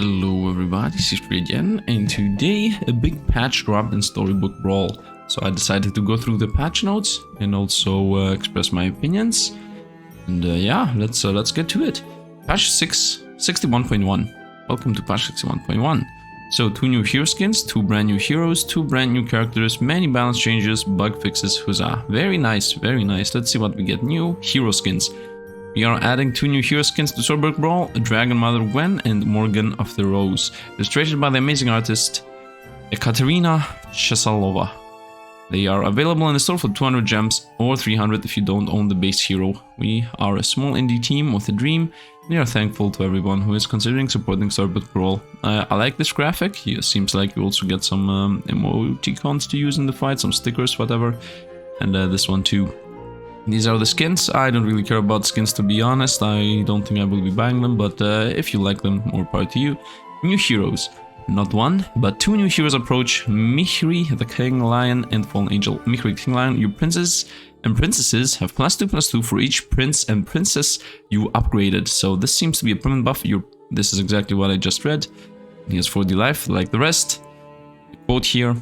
Hello everybody, Sifd again, and today a big patch dropped in Storybook Brawl. So I decided to go through the patch notes and also express my opinions. And yeah, let's get to it. Patch 61.1. Welcome to patch 61.1. So 2 new hero skins, 2 brand new heroes, 2 brand new characters, many balance changes, bug fixes, huzzah. Very nice, very nice. Let's see what we get. New hero skins. We are adding 2 new hero skins to Storybook Brawl, Dragon Mother Gwen and Morgan of the Rose. Illustrated by the amazing artist Ekaterina Chesalova. They are available in the store for 200 gems or 300 if you don't own the base hero. We are a small indie team with a dream. We are thankful to everyone who is considering supporting Storybook Brawl. I like this graphic. It seems like you also get some emoticons to use in the fight, some stickers, whatever. And this one too. These are the skins. I don't really care about skins, to be honest. I don't think I will be buying them, but if you like them, more power to you. New heroes. Not 1, but 2 new heroes approach. Mihri, the King Lion, and Fallen Angel. Mihri, King Lion, your princes and princesses have +2/+2 for each prince and princess you upgraded. So this seems to be a permanent buff. This is exactly what I just read. He has 4D life, like the rest. Quote here.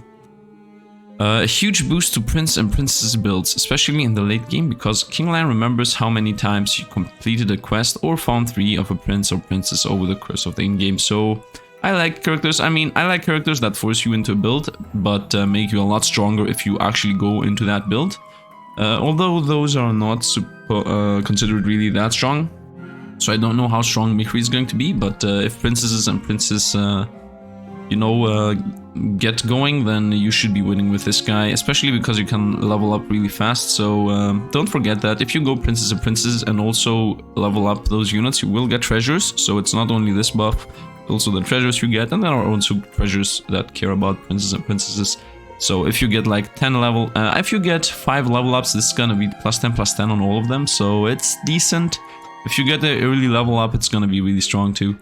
A huge boost to prince and princess builds, especially in the late game, because King Lion remembers how many times you completed a quest or found 3 of a prince or princess over the course of the in-game. So I like characters. I mean, I like characters that force you into a build, but make you a lot stronger if you actually go into that build. Although those are not considered really that strong. So I don't know how strong Mihri is going to be, but if princesses and princes, get going, then you should be winning with this guy, especially because you can level up really fast. So don't forget that if you go princess and princess and also level up those units, you will get treasures. So it's not only this buff, also the treasures you get, and there are also treasures that care about princes and princesses. So if you get like 10 level, if you get 5 level ups, this is gonna be +10/+10 on all of them, so it's decent. If you get the early level up, it's gonna be really strong too.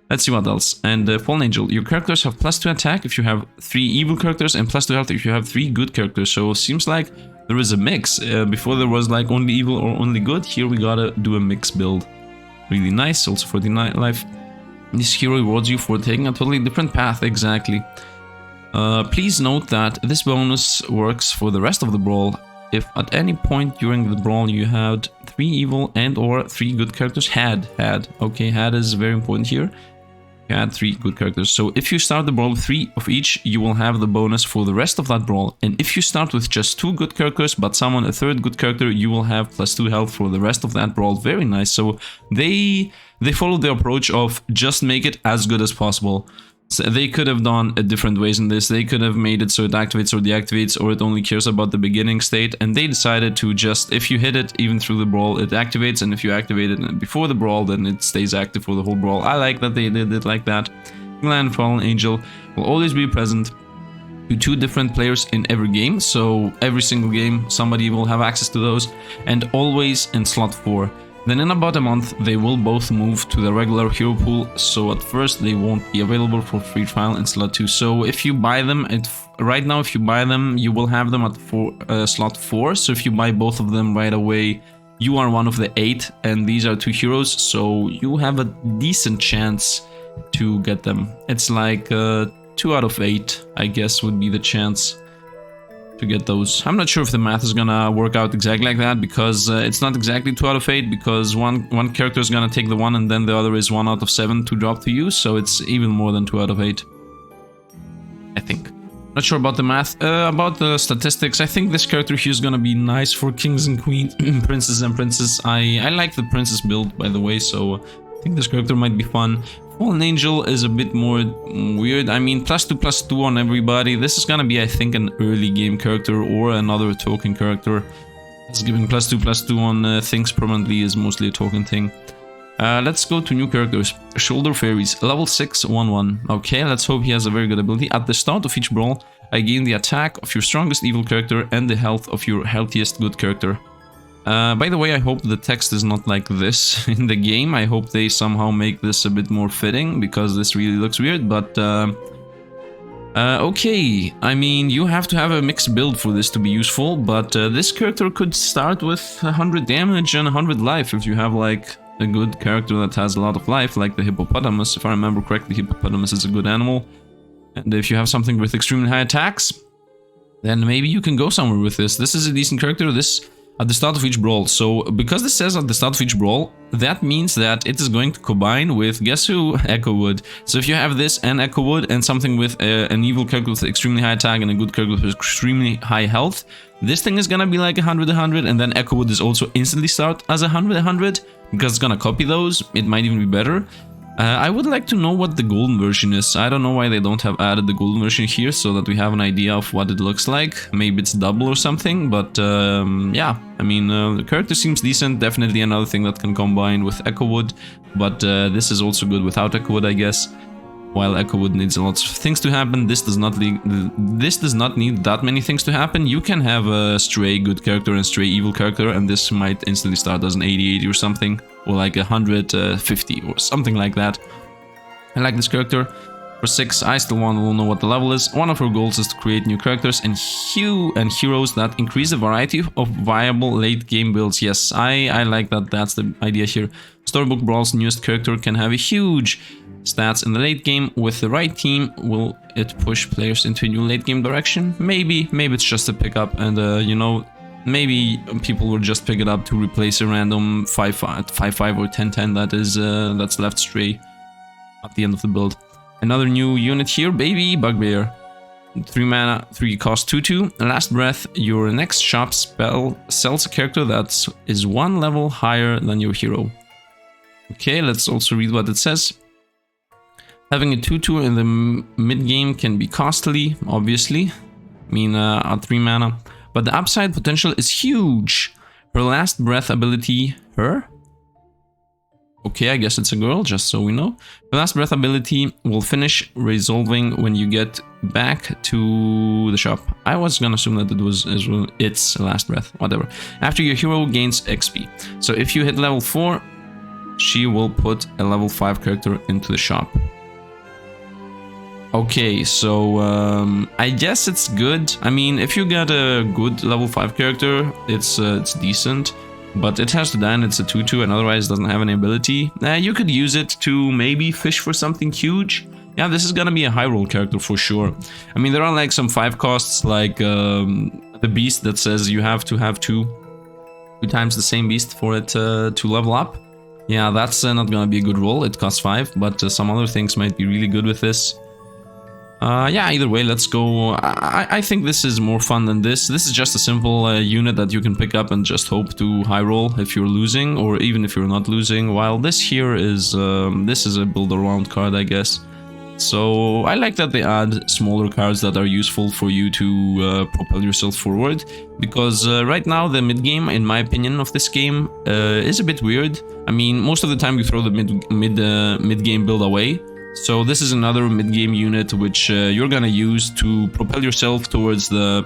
Let's see what else. And Fallen Angel, your characters have +2 attack if you have 3 evil characters and +2 health if you have 3 good characters. So it seems like there is a mix. Before there was like only evil or only good. Here we gotta do a mix build. Really nice, also for the night life. This hero rewards you for taking a totally different path, exactly. Please note that this bonus works for the rest of the brawl. If at any point during the brawl you had 3 evil and or 3 good characters, had. Okay, had is very important here. You had 3 good characters. So if you start the brawl with 3 of each, you will have the bonus for the rest of that brawl. And if you start with just 2 good characters, but summon a 3rd good character, you will have +2 health for the rest of that brawl. Very nice. So they follow the approach of just make it as good as possible. So they could have done it different ways in this. They could have made it so it activates or deactivates, or it only cares about the beginning state. And they decided to just, if you hit it even through the brawl, it activates. And if you activate it before the brawl, then it stays active for the whole brawl. I like that they did it like that. Land Fallen Angel will always be present to 2 different players in every game. So every single game, somebody will have access to those. And always in slot 4. Then in about a month, they will both move to the regular hero pool, so at first they won't be available for free trial in slot 2. So if you buy them, right now if you buy them, you will have them at slot 4. So if you buy both of them right away, you are one of the 8, and these are 2 heroes, so you have a decent chance to get them. It's like 2 out of 8, I guess, would be the chance to get those. I'm not sure if the math is gonna work out exactly like that, because it's not exactly 2 out of 8, because one character is gonna take the 1 and then the other is 1 out of 7 to drop to you, so it's even more than 2 out of 8, I think. Not sure about the math. About the statistics, I think this character here is gonna be nice for kings and queens, princes and princess. I like the princess build, by the way, so I think this character might be fun. Fallen Angel is a bit more weird. I mean, +2/+2 on everybody. This is gonna be, I think, an early game character or another token character. It's giving +2/+2 on things permanently is mostly a token thing. Let's go to new characters. Shoulder Fairies, level 6, 1/1. Okay, let's hope he has a very good ability. At the start of each brawl, I gain the attack of your strongest evil character and the health of your healthiest good character. By the way, I hope the text is not like this in the game. I hope they somehow make this a bit more fitting, because this really looks weird, but okay. I mean, you have to have a mixed build for this to be useful, but this character could start with 100 damage and 100 life if you have like a good character that has a lot of life, like the hippopotamus. If I remember correctly, hippopotamus is a good animal. And if you have something with extremely high attacks, then maybe you can go somewhere with this. This is a decent character. This at the start of each brawl. So because this says at the start of each brawl, that means that it is going to combine with, guess who? Echo Wood. So if you have this and Echo Wood and something with an evil character with extremely high attack and a good character with extremely high health, this thing is gonna be like 100, and then Echo Wood is also instantly start as 100, because it's gonna copy those. It might even be better. I would like to know what the golden version is. I don't know why they don't have added the golden version here, so that we have an idea of what it looks like. Maybe it's double or something, but yeah. I mean, the character seems decent. Definitely another thing that can combine with Echo Wood, but this is also good without Echo Wood, I guess. While Echo Wood needs lots of things to happen, this does not need that many things to happen. You can have a stray good character and stray evil character, and this might instantly start as an 80 or something, or like 150 or something like that. I like this character. For 6, I still want to know what the level is. One of our goals is to create new characters and heroes that increase the variety of viable late game builds. Yes, I like that. That's the idea here. Storybook Brawl's newest character can have a huge stats in the late game. With the right team, will it push players into a new late game direction? Maybe it's just a pickup, and you know, maybe people will just pick it up to replace a random 5/5 or 10/10 that is that's left stray at the end of the build. Another new unit here, baby Bugbear. 3 mana, 3 cost 2/2. Last breath, your next shop spell sells a character that is 1 level higher than your hero. Okay, let's also read what it says. Having a 2/2 in the mid-game can be costly, obviously. I mean, at 3 mana. But the upside potential is huge. Her last breath ability... Her? Okay, I guess it's a girl, just so we know. The last breath ability will finish resolving when you get back to the shop. I was gonna assume that it was its last breath, whatever. After your hero gains XP. So if you hit level 4, she will put a level 5 character into the shop. Okay, so I guess it's good. I mean, if you get a good level 5 character, it's decent. But it has to die and it's a 2/2 and otherwise doesn't have any ability. You could use it to maybe fish for something huge. Yeah, this is gonna be a high roll character for sure. I mean, there are like some 5 costs, like the beast that says you have to have two times the same beast for it to level up. Yeah, that's not gonna be a good roll. It costs 5, but some other things might be really good with this. Yeah, either way, let's go. I think this is more fun than this. This is just a simple unit that you can pick up and just hope to high roll if you're losing, or even if you're not losing. While this here is a build around card, I guess. So I like that they add smaller cards that are useful for you to propel yourself forward. Because right now the mid game, in my opinion, of this game is a bit weird. I mean, most of the time you throw the mid game build away. So this is another mid-game unit which you're gonna use to propel yourself towards the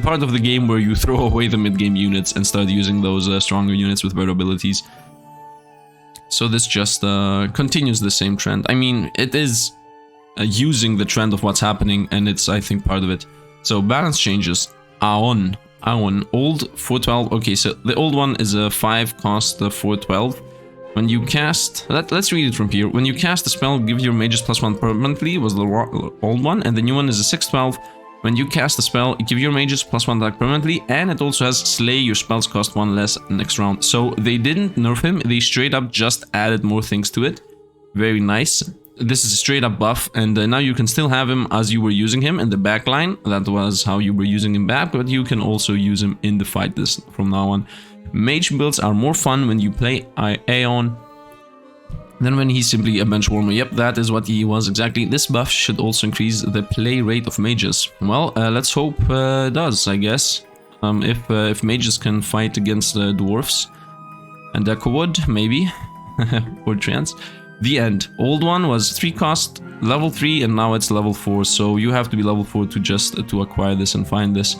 part of the game where you throw away the mid-game units and start using those stronger units with better abilities. So this just continues the same trend. I mean, it is using the trend of what's happening, and it's, I think, part of it. So balance changes. Aon, old 4/12. Okay, so the old one is a 5 cost 4/12. When you cast... Let's read it from here. When you cast a spell, give your mages +1 permanently, was the old one. And the new one is a 6/12. When you cast a spell, give your mages +1 attack permanently. And it also has slay, your spells cost 1 less next round. So they didn't nerf him. They straight up just added more things to it. Very nice. This is a straight up buff. And now you can still have him as you were using him in the back line. That was how you were using him back. But you can also use him in the fight this from now on. Mage builds are more fun when you play Aeon than when he's simply a bench warmer. Yep, that is what he was exactly. This buff should also increase the play rate of mages. Well, let's hope it does, I guess. If mages can fight against dwarfs and Echo Wood, maybe, or trans. The end. Old one was 3 cost, level 3, and now it's level 4. So you have to be level 4 to just to acquire this and find this.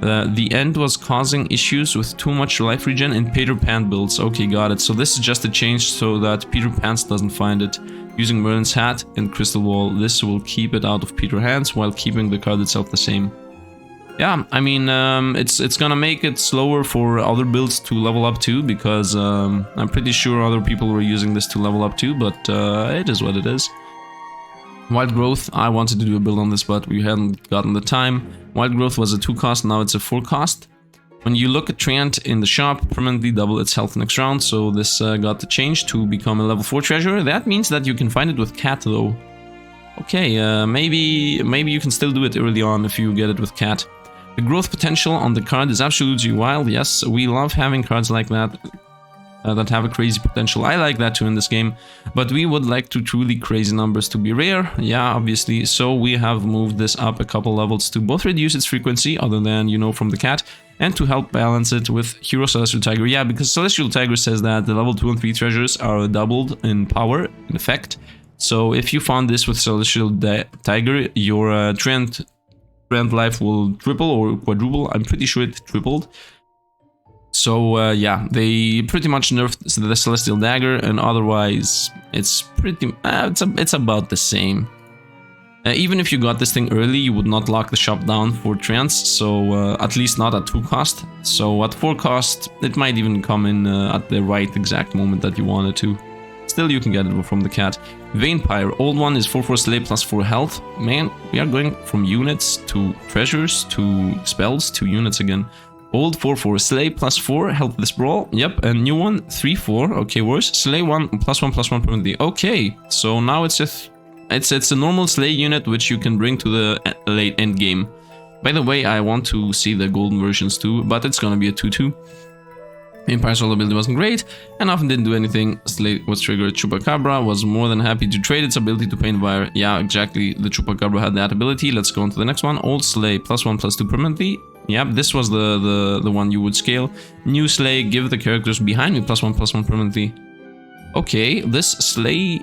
The end was causing issues with too much life regen in Peter Pan builds. Okay, got it. So this is just a change so that Peter Pan doesn't find it. Using Merlin's hat and Crystal Ball, this will keep it out of Peter's hands while keeping the card itself the same. Yeah, I mean, it's gonna make it slower for other builds to level up too, because I'm pretty sure other people were using this to level up too, but it is what it is. Wild Growth, I wanted to do a build on this, but we hadn't gotten the time. Wild Growth was a 2 cost, now it's a 4 cost. When you look at Treant in the shop, permanently double its health next round, so this got the change to become a level 4 treasure. That means that you can find it with Cat though. Okay, maybe you can still do it early on if you get it with Cat. The growth potential on the card is absolutely wild. Yes, we love having cards like that. That have a crazy potential. I like that too in this game, but we would like to truly crazy numbers to be rare, yeah, obviously, so we have moved this up a couple levels to both reduce its frequency, other than, you know, from the cat, and to help balance it with Hero Celestial Tiger. Yeah, because Celestial Tiger says that the level 2 and 3 treasures are doubled in power, in effect, so if you found this with Celestial Tiger, your Treant life will triple or quadruple. I'm pretty sure it tripled. So yeah, they pretty much nerfed the Celestial Dagger, and otherwise it's pretty it's about the same. Even if you got this thing early, you would not lock the shop down for Treants, so at least not at 2 cost. So at 4 cost, it might even come in at the right exact moment that you wanted to. Still, you can get it from the cat. Vampire, old one is 4/4 slay plus 4 health. Man, we are going from units to treasures to spells to units again. Old 4/4 slay plus 4 help this brawl. Yep, and new one 3/4. Okay, worse. Slay 1 +1 permanently. Okay, so now it's a normal slay unit which you can bring to the late end game. By the way, I want to see the golden versions too, but it's gonna be a 2/2. Vampire's solo ability wasn't great, and often didn't do anything. Slay was triggered. Chupacabra was more than happy to trade its ability to Pain Fire. Yeah, exactly. The Chupacabra had that ability. Let's go on to the next one. Old Slay +1/+2 permanently. Yep, this was the one you would scale. New Slay, give the characters behind me +1/+1 permanently. Okay, this Slay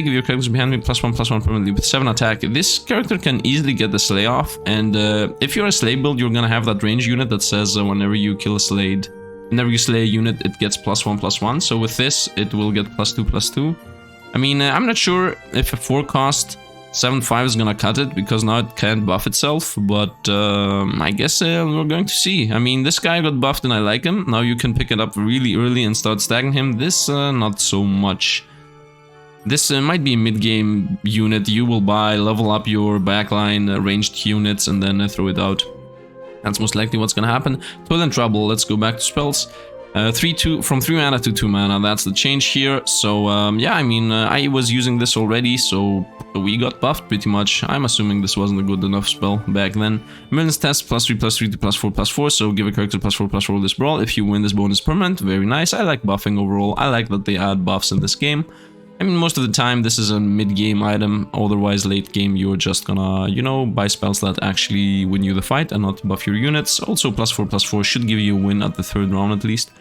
give your characters behind me +1/+1 permanently with 7 attack. This character can easily get the Slay off, and if you're a Slay build, you're gonna have that range unit that says whenever you kill a Slayed, whenever you slay a unit, it gets +1/+1. So with this, it will get +2/+2. I mean, I'm not sure if a 4 cost 7/5 is gonna cut it, because now it can't buff itself, but I guess we're going to see. I mean, this guy got buffed and I like him. Now you can pick it up really early and start stacking him. This, not so much. This might be a mid-game unit you will buy, level up your backline ranged units, and then throw it out. That's most likely what's gonna happen. Toil and Trouble, let's go back to spells. 3/2 from 3 mana to 2 mana, that's the change here. So yeah, I mean, I was using this already, so we got buffed pretty much. I'm assuming this wasn't a good enough spell back then. Merlin's Test +3/+3 to +4/+4, so give a character +4/+4 this brawl. If you win, this bonus permanent. Very nice. I like buffing overall. I like that they add buffs in this game. I mean, most of the time this is a mid-game item, otherwise late game you're just gonna, you know, buy spells that actually win you the fight and not buff your units. Also +4/+4 should give you a win at the 3rd round at least.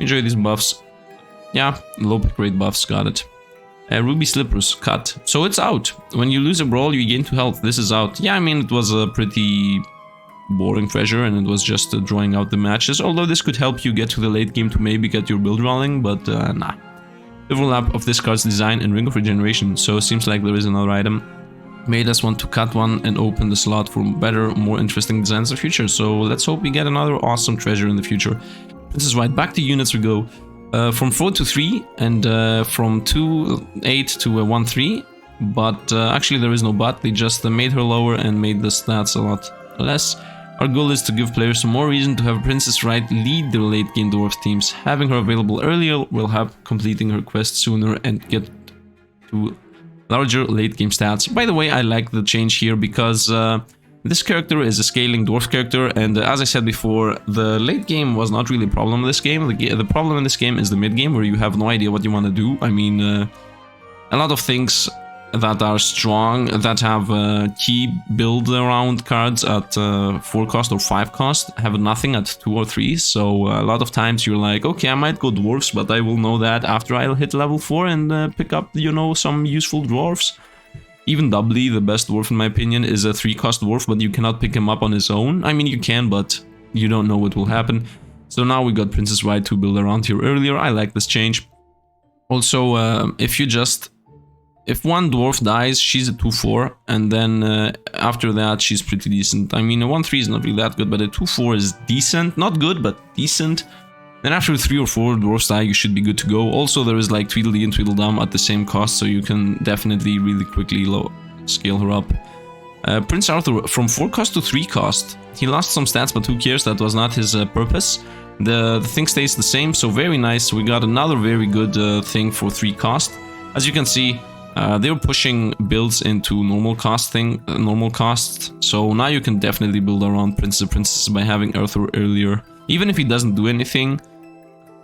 Enjoy these buffs. Yeah, low pick rate buffs, got it. Ruby Slippers, cut. So it's out. When you lose a brawl, you gain 2 health. This is out. Yeah, I mean, it was a pretty boring treasure and it was just drawing out the matches. Although this could help you get to the late game to maybe get your build rolling, but nah. Overlap of this card's design and Ring of Regeneration, so it seems like there is another item. Made us want to cut one and open the slot for better, more interesting designs in the future, so let's hope we get another awesome treasure in the future. Princess Wight, back to units we go. From 4 to 3 and from 2/8 to 1/3, but actually there is no but, they just made her lower and made the stats a lot less. Our goal is to give players some more reason to have Princess Wight lead their late game dwarf teams. Having her available earlier will help completing her quest sooner and get to larger late game stats. By the way, I like the change here because this character is a scaling dwarf character, and as I said before, the late game was not really a problem in this game. The problem in this game is the mid game, where you have no idea what you want to do. I mean, a lot of things that are strong, that have key build around cards at 4 cost or 5 cost, have nothing at 2 or 3, so a lot of times you're like, okay, I might go dwarfs, but I will know that after I'll hit level 4 and pick up, you know, some useful dwarfs. Even Doubly, the best dwarf in my opinion, is a 3 cost dwarf, but you cannot pick him up on his own. I mean, you can, but you don't know what will happen. So now we got Princess Wight to build around here earlier. I like this change. Also, if you just if one dwarf dies, she's a 2-4, and then after that, she's pretty decent. I mean, a 1-3 is not really that good, but a 2-4 is decent. Not good, but decent. Then after 3 or 4 dwarfs die, you should be good to go. Also, there is like Tweedledee and Tweedledum at the same cost, so you can definitely really quickly scale her up. Prince Arthur, from 4 cost to 3 cost. He lost some stats, but who cares? That was not his purpose. The thing stays the same, so very nice. We got another very good thing for 3 cost. As you can see, they were pushing builds into normal cost, so now you can definitely build around Princess and Princess by having Arthur earlier. Even if he doesn't do anything,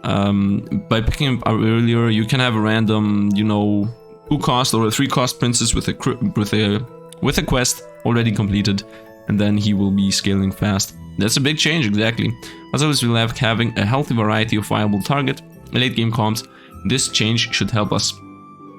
by picking him up earlier, you can have a random, you know, 2 cost or a 3 cost princess with a quest already completed, and then he will be scaling fast. That's a big change, exactly. As always, we'll have having a healthy variety of viable target, late game comps. This change should help us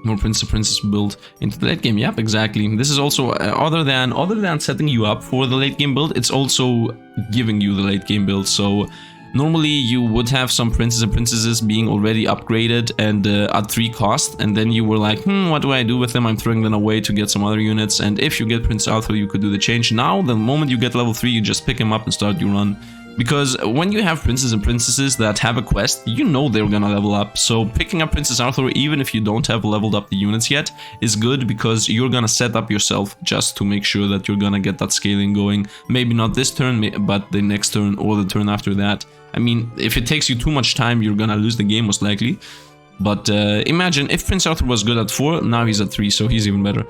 more Princess build into the late game. Yep, exactly. This is also other than setting you up for the late game build, it's also giving you the late game build. So normally you would have some Princes and Princesses being already upgraded and at 3 cost, and then you were like, what do I do with them? I'm throwing them away to get some other units. And if you get Prince Arthur, you could do the change. Now, the moment you get level 3, you just pick him up and start your run. Because when you have Princes and Princesses that have a quest, you know they're gonna level up. So picking up Princess Arthur, even if you don't have leveled up the units yet, is good because you're gonna set up yourself just to make sure that you're gonna get that scaling going. Maybe not this turn, but the next turn or the turn after that. I mean, if it takes you too much time, you're gonna lose the game most likely. But imagine if Prince Arthur was good at 4, now he's at 3, so he's even better.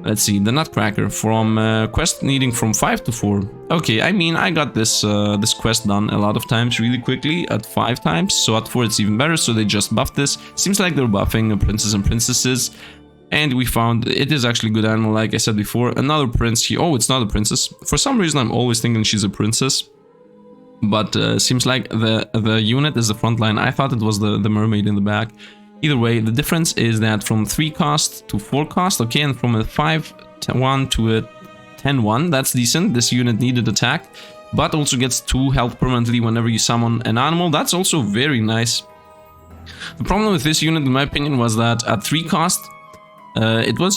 Let's see, the Nutcracker, from quest needing from 5 to 4. Okay, I mean, I got this this quest done a lot of times really quickly at 5 times, so at 4 it's even better, so they just buffed this. Seems like they're buffing Princes and Princesses, and we found it is actually a good animal, like I said before. Another prince here. Oh, it's not a princess. For some reason, I'm always thinking she's a princess, but seems like the unit is the front line. I thought it was the mermaid in the back. Either way, the difference is that from 3 cost to 4 cost, okay, and from a 5-1 to a 10-1, that's decent. This unit needed attack, but also gets 2 health permanently whenever you summon an animal. That's also very nice. The problem with this unit, in my opinion, was that at 3 cost,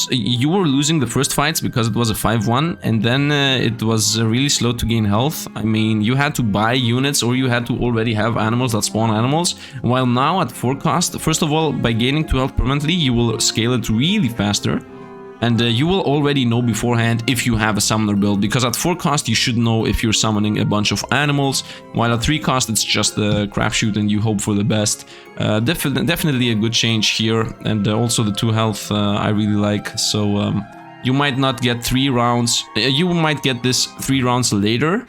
you were losing the first fights because it was a 5-1, and then it was really slow to gain health. I mean, you had to buy units or you had to already have animals that spawn animals, while now at 4 cost, first of all, by gaining 2 health permanently, you will scale it really faster. And you will already know beforehand if you have a summoner build, because at 4 cost you should know if you're summoning a bunch of animals, while at 3 cost it's just a crapshoot and you hope for the best. Definitely a good change here, and also the 2 health I really like. So you might not get 3 rounds, you might get this 3 rounds later,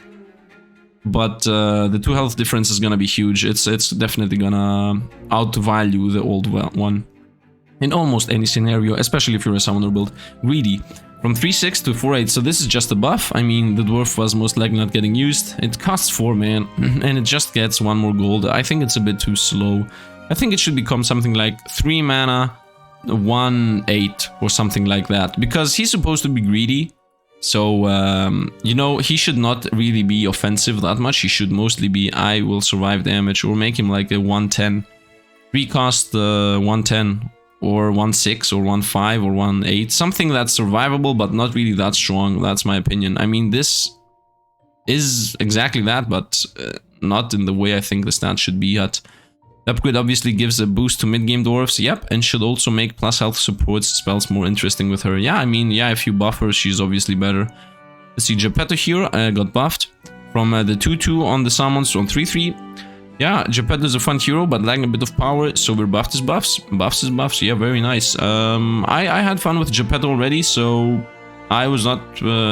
but the 2 health difference is gonna be huge. It's definitely gonna outvalue the old one in almost any scenario, especially if you're a summoner build. Greedy, from 3-6 to 4-8, so this is just a buff. I mean, the dwarf was most likely not getting used. It costs 4, man, and it just gets 1 more gold. I think it's a bit too slow. I think it should become something like 3 mana, 1-8, or something like that, because he's supposed to be greedy. So, you know, he should not really be offensive that much. He should mostly be, I will survive damage, or make him like a 1-10. 3 cost 1-10. Or 1-6 or 1-5 or 1-8, something that's survivable but not really that strong. That's my opinion. I mean, this is exactly that, but not in the way I think the stat should be at. The upgrade obviously gives a boost to mid-game dwarves, yep, and should also make plus health support spells more interesting with her. Yeah, I mean, yeah, if you buff her, she's obviously better. Let's see, Geppetto here got buffed from the 2-2 on the summons to on 3-3. Yeah, Geppetto is a fun hero, but lacking a bit of power, so we're buffed as buffs. Buffs as buffs, yeah, very nice. I had fun with Geppetto already, so I was not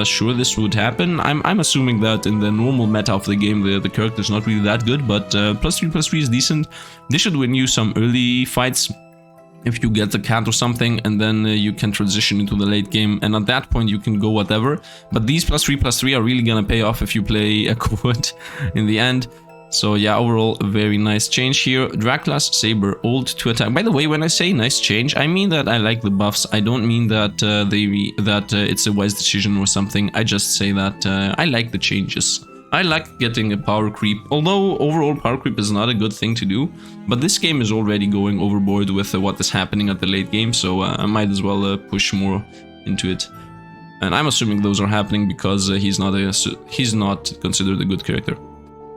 sure this would happen. I'm assuming that in the normal meta of the game, the character's not really that good, but +3/+3 is decent. This should win you some early fights if you get the cat or something, and then you can transition into the late game, and at that point you can go whatever. But these +3/+3 are really gonna pay off if you play a quad in the end. So yeah, overall, a very nice change here. Dracula Saber, old to attack. By the way, when I say nice change, I mean that I like the buffs. I don't mean that it's a wise decision or something. I just say that I like the changes. I like getting a power creep, although overall power creep is not a good thing to do, but this game is already going overboard with what is happening at the late game, so I might as well push more into it. And I'm assuming those are happening because he's not considered a good character.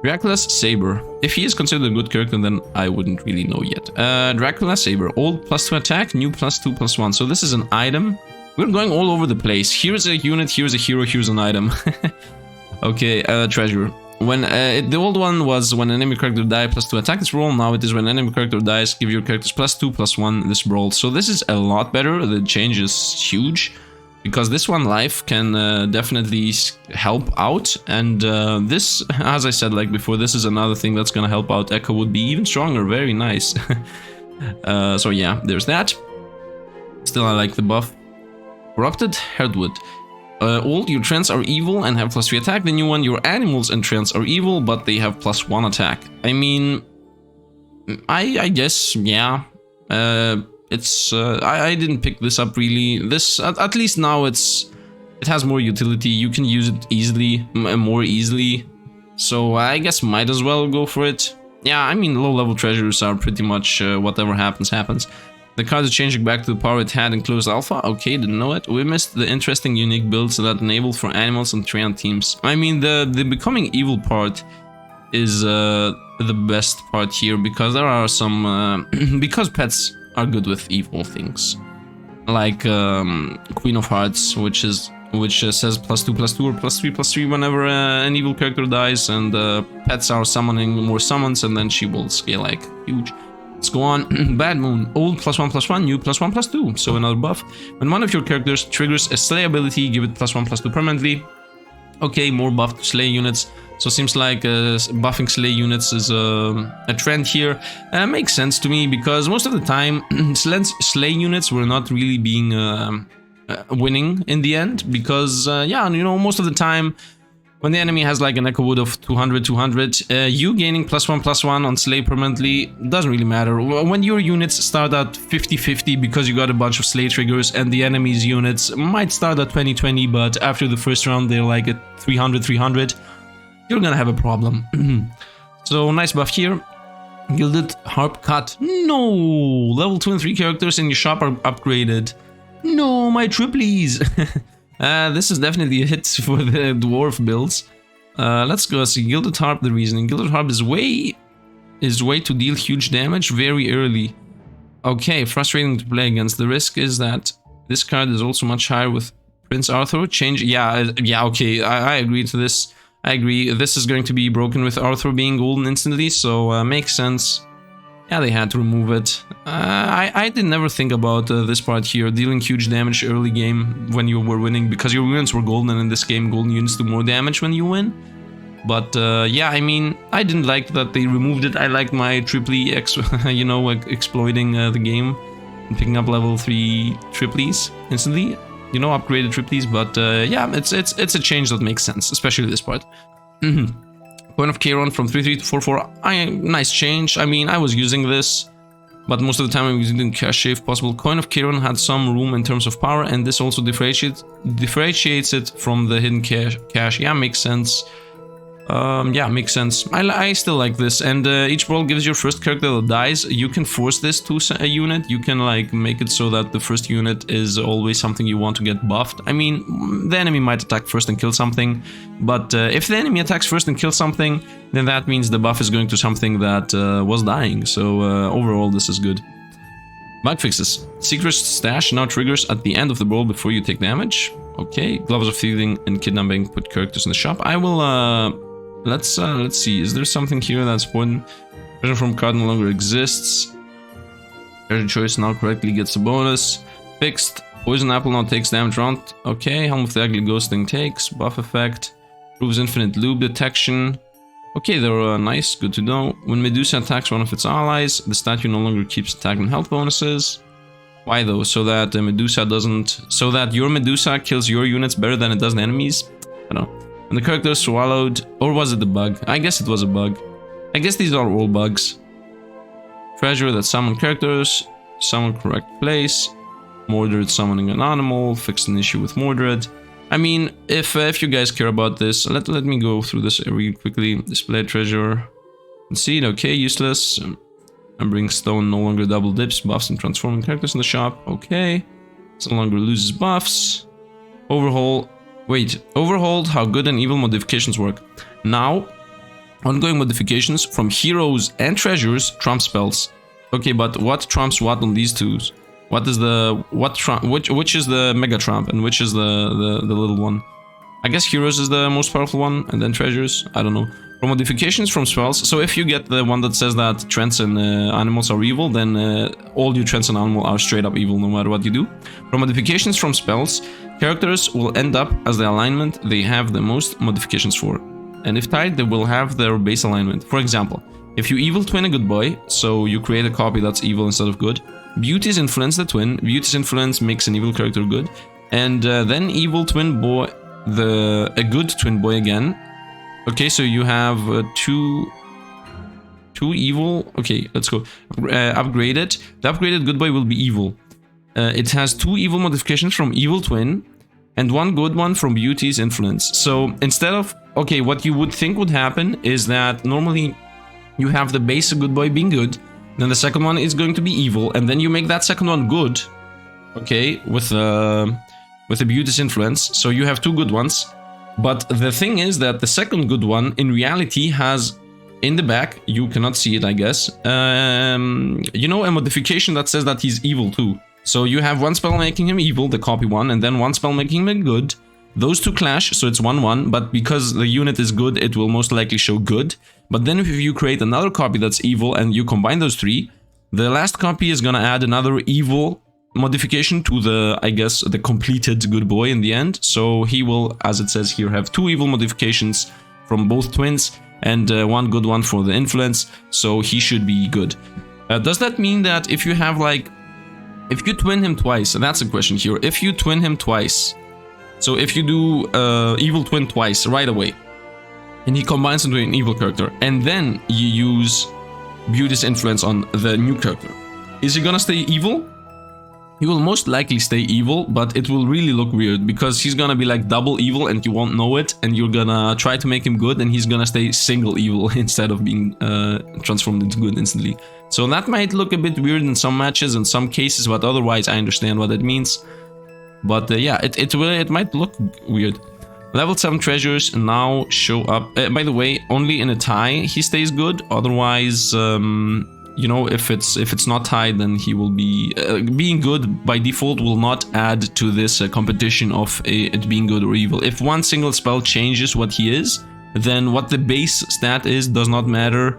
Dracula Saber. If he is considered a good character, then I wouldn't really know yet. Dracula Saber. Old +2 attack, new +2/+1. So this is an item. We're going all over the place. Here's a unit, here's a hero, here's an item. Okay, treasure. When the old one was when an enemy character dies +2 attack this brawl. Now it is when an enemy character dies, give your characters +2/+1 this brawl. So this is a lot better. The change is huge. Because this one life can definitely help out, and this, as I said like before, this is another thing that's gonna help out. Echo would be even stronger, very nice. So yeah, there's that. Still I like the buff. Corrupted Herdwood. Old, your trends are evil and have +3 attack. The new one, your animals and trends are evil, but they have +1 attack. I mean, I guess, yeah. It's I didn't pick this up really. This at least now it has more utility. You can use it easily, more easily. So I guess might as well go for it. Yeah, I mean low level treasures are pretty much whatever happens happens. The card is changing back to the power it had in closed alpha. Okay, didn't know it. We missed the interesting unique builds that enable for animals and train teams. I mean the becoming evil part is the best part here because there are some because pets are good with evil things, like Queen of Hearts, which says +2/+2 or +3/+3 whenever an evil character dies, and pets are summoning more summons, and then she will scale like huge. Let's go on. Bad Moon. Old +1/+1, new +1/+2. So another buff. When one of your characters triggers a slay ability, give it +1/+2 permanently. Okay, more buff to slay units. So seems like buffing slay units is a trend here. Makes sense to me because most of the time slay units were not really being winning in the end because yeah, you know, most of the time when the enemy has like an echo wood of 200, you gaining +1/+1 on slay permanently doesn't really matter. When your units start at 50-50 because you got a bunch of slay triggers, and the enemy's units might start at 20-20, but after the first round they're like at 300, you're gonna have a problem. So nice buff here. Gilded Harp Cut. No! Level 2 and 3 characters in your shop are upgraded. No, my triplies! This is definitely a hit for the dwarf builds. Let's go see Gilded Harp, the reasoning. Gilded Harp is way to deal huge damage very early. Okay, frustrating to play against. The risk is that this card is also much higher with Prince Arthur. Change, yeah, okay, I agree to this. I agree, this is going to be broken with Arthur being golden instantly, so makes sense. Yeah, they had to remove it. I did never think about this part here, dealing huge damage early game when you were winning, because your units were golden, and in this game golden units do more damage when you win. But yeah, I mean, I didn't like that they removed it. I liked my triply, you know, exploiting the game and picking up level 3 triplies instantly. You know, upgraded triplies, but yeah, it's a change that makes sense, especially this part. Coin of Charon from 3/3 to 4/4. Nice change. I mean, I was using this, but most of the time I was using cache if possible. Coin of Charon had some room in terms of power, and this also differentiates it from the hidden cache. Yeah, makes sense. Yeah, makes sense. I still like this, and each brawl gives your first character that dies. You can force this to a unit. You can like make it so that the first unit is always something you want to get buffed. I mean, the enemy might attack first and kill something, but if the enemy attacks first and kills something, then that means the buff is going to something that was dying. So overall, this is good. Bug fixes. Secret stash now triggers at the end of the brawl before you take damage. Okay, gloves of thieving and kidnapping put characters in the shop. I will let's see, is there something here that's important? Treasure from card no longer exists. Treasure choice now correctly gets a bonus. Fixed. Poison apple now takes damage round. Okay, Helm of the Ugly Ghost thing takes. Buff effect. Proves infinite loop detection. Okay, they're nice, good to know. When Medusa attacks one of its allies, the statue no longer keeps attack and health bonuses. Why though? So that Medusa doesn't... So that your Medusa kills your units better than it does the enemies? I don't know. And the character swallowed, or was it the bug? I guess it was a bug. I guess these are all bugs. Treasure that summon characters, summon correct place, Mordred summoning an animal, fixed an issue with Mordred. I mean, if you guys care about this, let me go through this really quickly. Display treasure. Seed, okay, useless. Bring stone, no longer double dips, buffs and transforming characters in the shop. Okay. It's no longer loses buffs. Overhaul. Wait, overhauled how good and evil modifications work. Now, ongoing modifications from heroes and treasures trump spells. Okay, but what trumps what on these twos? What is the which is the mega trump and which is the little one? I guess heroes is the most powerful one, and then treasures. I don't know. For modifications from spells, so if you get the one that says that trends and animals are evil, then all your trends and animals are straight up evil no matter what you do. For modifications from spells, characters will end up as the alignment they have the most modifications for. And if tied, they will have their base alignment. For example, if you evil twin a good boy, so you create a copy that's evil instead of good, Beauty's influence the twin, Beauty's influence makes an evil character good, and then evil twin boy, a good twin boy again. Okay, so you have two evil. Okay, let's go. Upgraded. The upgraded good boy will be evil. It has 2 evil modifications from evil twin, and 1 good one from Beauty's influence. So instead of, okay, what you would think would happen is that normally you have the base good boy being good, then the second one is going to be evil, and then you make that second one good. Okay, with the Beauty's influence. So you have 2 good ones. But the thing is that the second good one, in reality, has in the back, you cannot see it, I guess, you know, a modification that says that he's evil too. So you have 1 spell making him evil, the copy one, and then 1 spell making him good. Those 2 clash, so it's 1-1, but because the unit is good, it will most likely show good. But then if you create another copy that's evil and you combine those 3, the last copy is gonna add another evil modification to the, I guess, the completed good boy in the end. So he will, as it says here, have 2 evil modifications from both twins and 1 good one for the influence. So he should be good. Does that mean that if you have like, if you twin him twice, and that's a question here, if you twin him twice, so if you do evil twin twice right away, and he combines into an evil character, and then you use Beauty's influence on the new character, is he gonna stay evil? He will most likely stay evil, but it will really look weird because he's gonna be like double evil and you won't know it, and you're gonna try to make him good and he's gonna stay single evil instead of being transformed into good instantly. So that might look a bit weird in some matches, in some cases, but otherwise I understand what it means. But yeah, it might look weird. Level 7 treasures now show up. By the way, only in a tie he stays good. Otherwise, you know, if it's not tied, then he will be being good by default will not add to this competition of it being good or evil. If 1 single spell changes what he is, then what the base stat is does not matter,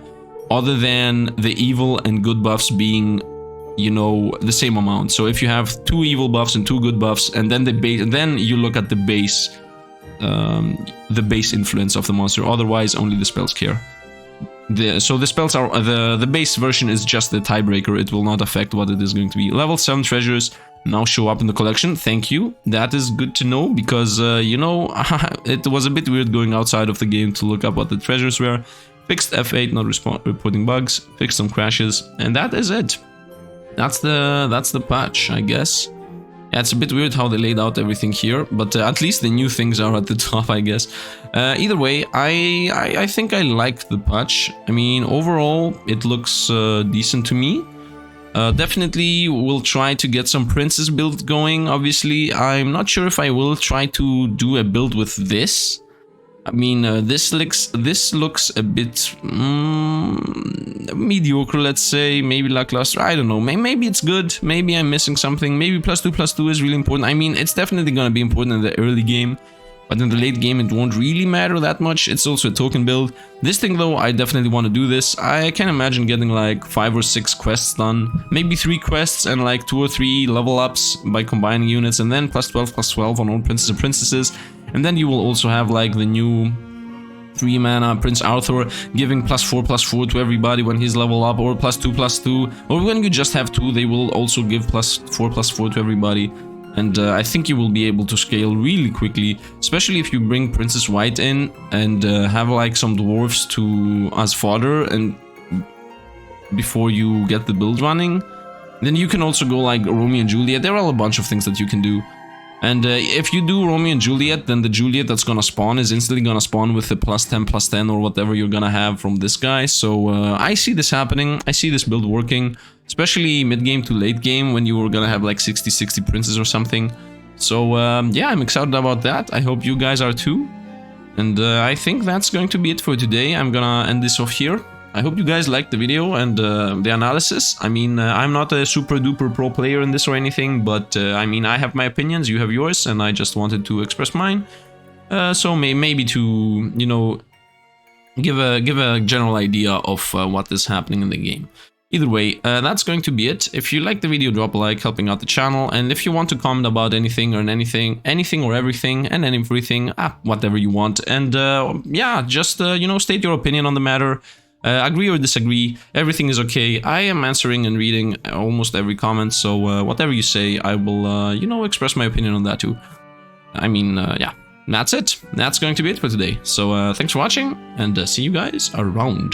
other than the evil and good buffs being, you know, the same amount. So if you have 2 evil buffs and 2 good buffs, and then the base, and then you look at the base influence of the monster. Otherwise, only the spells care. So the spells are the base version is just the tiebreaker. It will not affect what it is going to be. Level 7 treasures now show up in the collection. Thank you. That is good to know because you know, it was a bit weird going outside of the game to look up what the treasures were. Fixed F8 not reporting bugs. Fixed some crashes, and that is it. That's the patch, I guess. Yeah, it's a bit weird how they laid out everything here, but at least the new things are at the top, I guess. Either way, I think I like the patch. I mean, overall, it looks decent to me. Definitely will try to get some princess build going, obviously. I'm not sure if I will try to do a build with this. I mean, this looks a bit mediocre, let's say, maybe lackluster, I don't know, maybe it's good, maybe I'm missing something, maybe +2/+2 is really important. I mean, it's definitely gonna be important in the early game, but in the late game it won't really matter that much. It's also a token build. This thing though, I definitely want to do this. I can imagine getting like 5 or 6 quests done, maybe 3 quests and like 2 or 3 level ups by combining units, and then +12/+12 on all princes and princesses. And then you will also have like the new 3 mana Prince Arthur giving +4/+4 to everybody when he's level up, or +2/+2, or when you just have 2, they will also give +4/+4 to everybody. And I think you will be able to scale really quickly, especially if you bring Princess Wight in and have like some dwarves to as fodder, and before you get the build running. Then you can also go like Romeo and Juliet. There are a bunch of things that you can do. And if you do Romeo and Juliet, then the Juliet that's gonna spawn is instantly gonna spawn with the +10/+10 or whatever you're gonna have from this guy. So I see this happening. I see this build working, especially mid-game to late game when you were gonna have like 60 princes or something. So yeah, I'm excited about that. I hope you guys are too. And I think that's going to be it for today. I'm gonna end this off here. I hope you guys liked the video and the analysis. I mean, I'm not a super duper pro player in this or anything, but I mean, I have my opinions, you have yours, and I just wanted to express mine. So maybe to, you know, give a general idea of what is happening in the game. Either way, that's going to be it. If you like the video, drop a like, helping out the channel. And if you want to comment about anything or anything or everything and everything, whatever you want. And yeah, just, you know, state your opinion on the matter. Agree or disagree, everything is okay. I am answering and reading almost every comment, so whatever you say, I will, you know, express my opinion on that too. I mean, yeah, that's it. That's going to be it for today. So thanks for watching, and see you guys around.